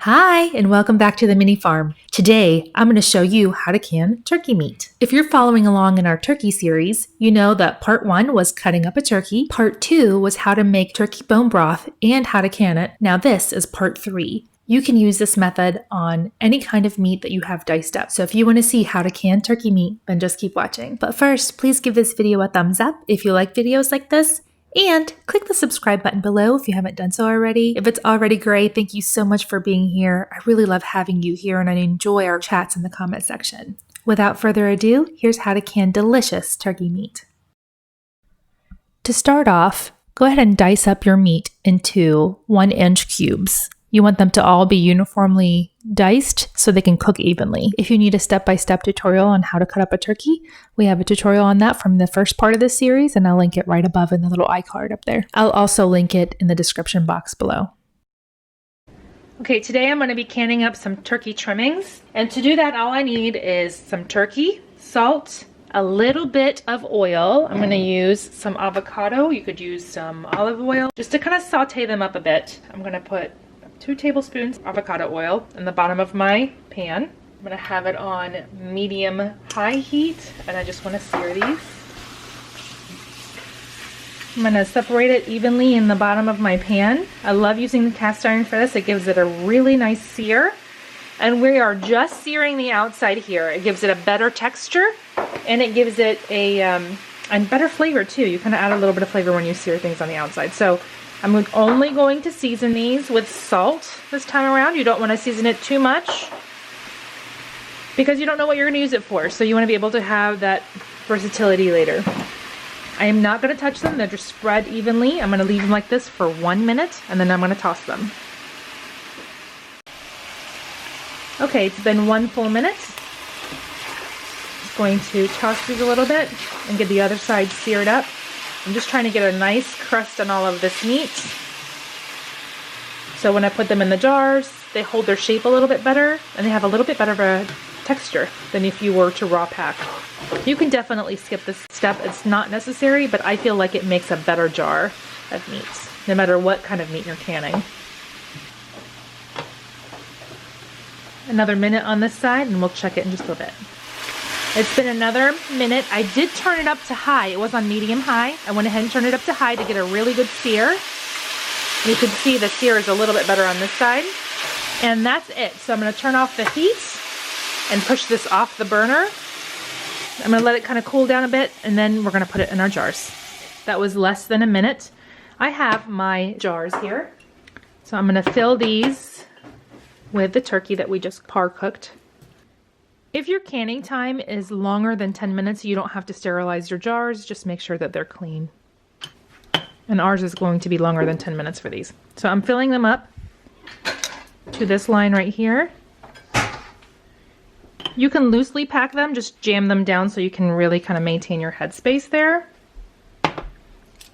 Hi, and welcome back to the mini farm. Today, I'm going to show you how to can turkey meat. If you're following along in our turkey series, you know that part 1 was cutting up a turkey, part 2 was how to make turkey bone broth and how to can it. Now this is part 3. You can use this method on any kind of meat that you have diced up. So if you want to see how to can turkey meat, then just keep watching. But first, please give this video a thumbs up if you like videos like this. And click the subscribe button below if you haven't done so already. If it's already gray, thank you so much for being here. I really love having you here and I enjoy our chats in the comment section. Without further ado, here's how to can delicious turkey meat. To start off, go ahead and dice up your meat into 1-inch cubes. You want them to all be uniformly diced so they can cook evenly. If you need a step-by-step tutorial on how to cut up a turkey, we have a tutorial on that from the first part of this series, and I'll link it right above in the little iCard up there. I'll also link it in the description box below. Okay, today I'm going to be canning up some turkey trimmings, and to do that all I need is some turkey, salt, a little bit of oil. I'm going to use some avocado. You could use some olive oil just to kind of saute them up a bit. I'm going to put 2 tablespoons avocado oil in the bottom of my pan. I'm going to have it on medium-high heat, and I just want to sear these. I'm going to separate it evenly in the bottom of my pan. I love using the cast iron for this. It gives it a really nice sear. And we are just searing the outside here. It gives it a better texture, and it gives it a and better flavor too. You kind of add a little bit of flavor when you sear things on the outside. So I'm only going to season these with salt this time around. You don't want to season it too much because you don't know what you're going to use it for. So you want to be able to have that versatility later. I am not going to touch them. They're just spread evenly. I'm going to leave them like this for 1 minute and then I'm going to toss them. Okay, it's been 1 full minute. Just going to toss these a little bit and get the other side seared up. I'm just trying to get a nice crust on all of this meat. So when I put them in the jars, they hold their shape a little bit better and they have a little bit better of a texture than if you were to raw pack. You can definitely skip this step. It's not necessary, but I feel like it makes a better jar of meat, no matter what kind of meat you're canning. Another minute on this side and we'll check it in just a bit. It's been another minute. I did turn it up to high. It was on medium high. I went ahead and turned it up to high to get a really good sear. And you can see the sear is a little bit better on this side. And that's it. So I'm going to turn off the heat and push this off the burner. I'm going to let it kind of cool down a bit and then we're going to put it in our jars. That was less than a minute. I have my jars here. So I'm going to fill these with the turkey that we just par cooked. If your canning time is longer than 10 minutes, you don't have to sterilize your jars. Just make sure that they're clean. And ours is going to be longer than 10 minutes for these. So I'm filling them up to this line right here. You can loosely pack them, just jam them down so you can really kind of maintain your headspace there. I'm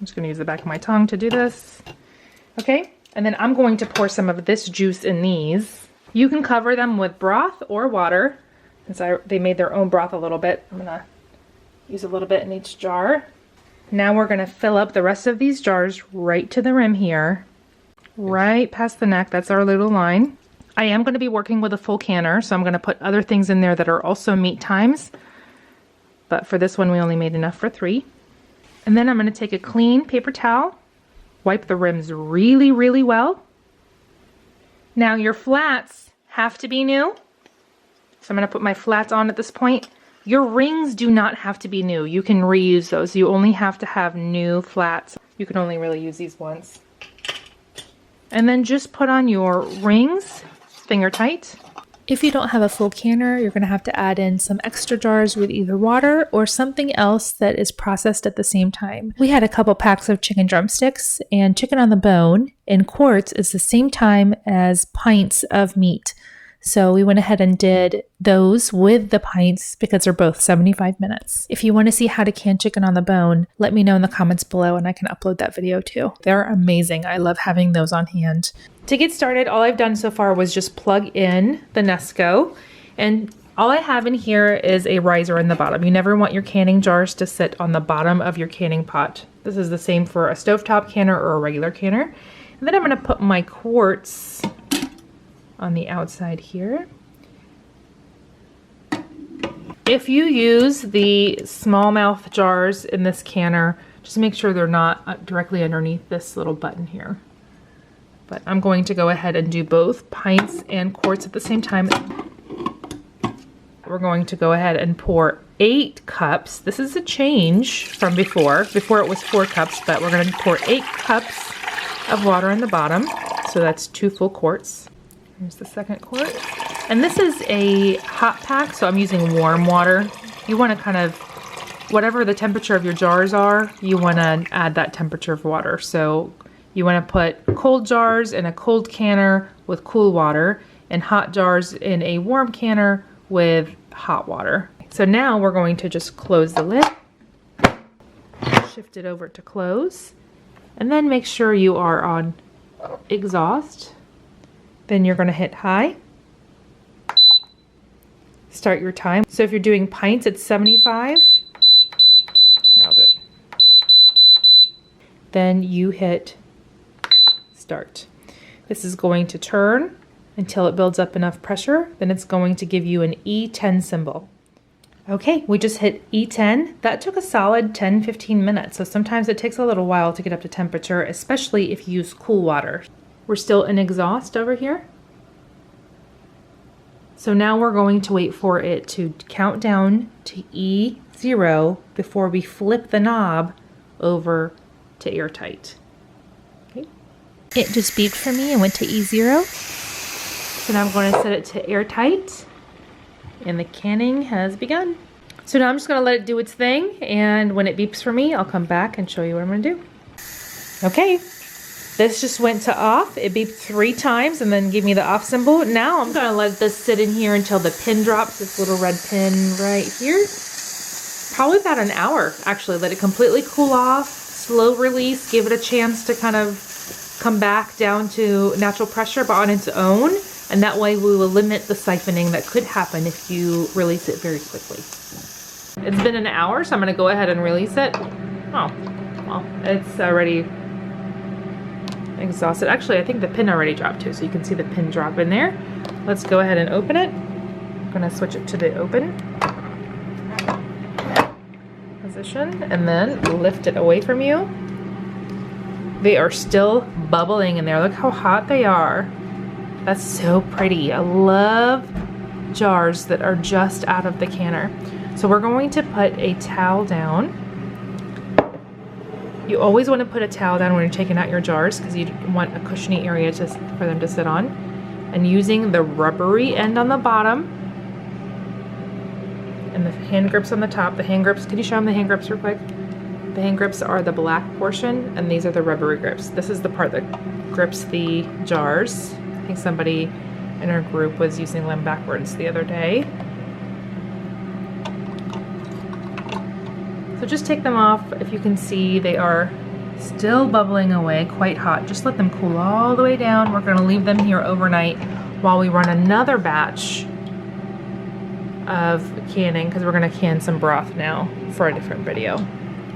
just going to use the back of my tongue to do this. Okay, and then I'm going to pour some of this juice in these. You can cover them with broth or water. Since they made their own broth a little bit, I'm gonna use a little bit in each jar. Now we're gonna fill up the rest of these jars right to the rim here, right past the neck. That's our little line. I am gonna be working with a full canner, so I'm gonna put other things in there that are also meat times. But for this one, we only made enough for 3. And then I'm gonna take a clean paper towel, wipe the rims really, really well. Now your flats have to be new. So I'm going to put my flats on at this point. Your rings do not have to be new. You can reuse those. You only have to have new flats. You can only really use these once. And then just put on your rings, finger tight. If you don't have a full canner, you're going to have to add in some extra jars with either water or something else that is processed at the same time. We had a couple packs of chicken drumsticks, and chicken on the bone in quarts is the same time as pints of meat. So we went ahead and did those with the pints because they're both 75 minutes. If you want to see how to can chicken on the bone, let me know in the comments below and I can upload that video too. They're amazing. I love having those on hand. To get started, all I've done so far was just plug in the Nesco, and all I have in here is a riser in the bottom. You never want your canning jars to sit on the bottom of your canning pot. This is the same for a stovetop canner or a regular canner. And then I'm going to put my quarts on the outside here. If you use the smallmouth jars in this canner, just make sure they're not directly underneath this little button here. But I'm going to go ahead and do both pints and quarts at the same time. We're going to go ahead and pour 8 cups. This is a change from before. Before it was 4 cups, but we're going to pour 8 cups of water in the bottom. So that's 2 full quarts. Here's the second quart. And this is a hot pack, so I'm using warm water. You want to kind of, whatever the temperature of your jars are, you want to add that temperature of water. So you want to put cold jars in a cold canner with cool water and hot jars in a warm canner with hot water. So now we're going to just close the lid, shift it over to close, and then make sure you are on exhaust. Then you're going to hit high. Start your time. So if you're doing pints, it's 75. Here, I'll do it. Then you hit start. This is going to turn until it builds up enough pressure. Then it's going to give you an E10 symbol. Okay, we just hit E10. That took a solid 10-15 minutes. So sometimes it takes a little while to get up to temperature, especially if you use cool water. We're still in exhaust over here. So now we're going to wait for it to count down to E0 before we flip the knob over to airtight. Okay. It just beeped for me and went to E0. So now I'm going to set it to airtight, and the canning has begun. So now I'm just going to let it do its thing, and when it beeps for me, I'll come back and show you what I'm going to do. Okay. This just went to off. It beeped 3 times and then gave me the off symbol. Now I'm going to let this sit in here until the pin drops, this little red pin right here. Probably about an hour, actually. Let it completely cool off, slow release, give it a chance to kind of come back down to natural pressure, but on its own. And that way we will limit the siphoning that could happen if you release it very quickly. It's been an hour, so I'm going to go ahead and release it. Oh, well, it's already exhausted. Actually, I think the pin already dropped too, so you can see the pin drop in there. Let's go ahead and open it. I'm gonna switch it to the open position and then lift it away from you. They are still bubbling in there. Look how hot they are. That's so pretty. I love jars that are just out of the canner. So we're going to put a towel down. You always want to put a towel down when you're taking out your jars because you want a cushiony area for them to sit on. And using the rubbery end on the bottom and the hand grips on the top. The hand grips, can you show them the hand grips real quick? The hand grips are the black portion and these are the rubbery grips. This is the part that grips the jars. I think somebody in our group was using them backwards the other day. So just take them off. If you can see, they are still bubbling away, quite hot. Just let them cool all the way down. We're gonna leave them here overnight while we run another batch of canning because we're gonna can some broth now for a different video.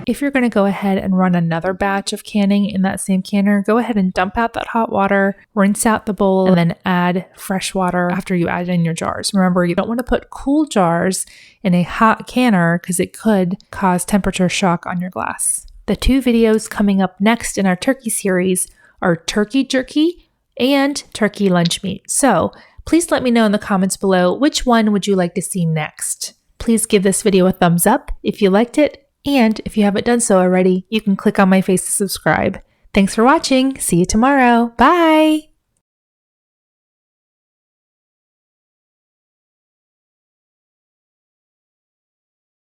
If you're gonna go ahead and run another batch of canning in that same canner, go ahead and dump out that hot water, rinse out the bowl, and then add fresh water after you add it in your jars. Remember, you don't wanna put cool jars in a hot canner because it could cause temperature shock on your glass. The 2 videos coming up next in our turkey series are turkey jerky and turkey lunch meat. So please let me know in the comments below which one would you like to see next. Please give this video a thumbs up if you liked it, and if you haven't done so already, you can click on my face to subscribe. Thanks for watching. See you tomorrow. Bye!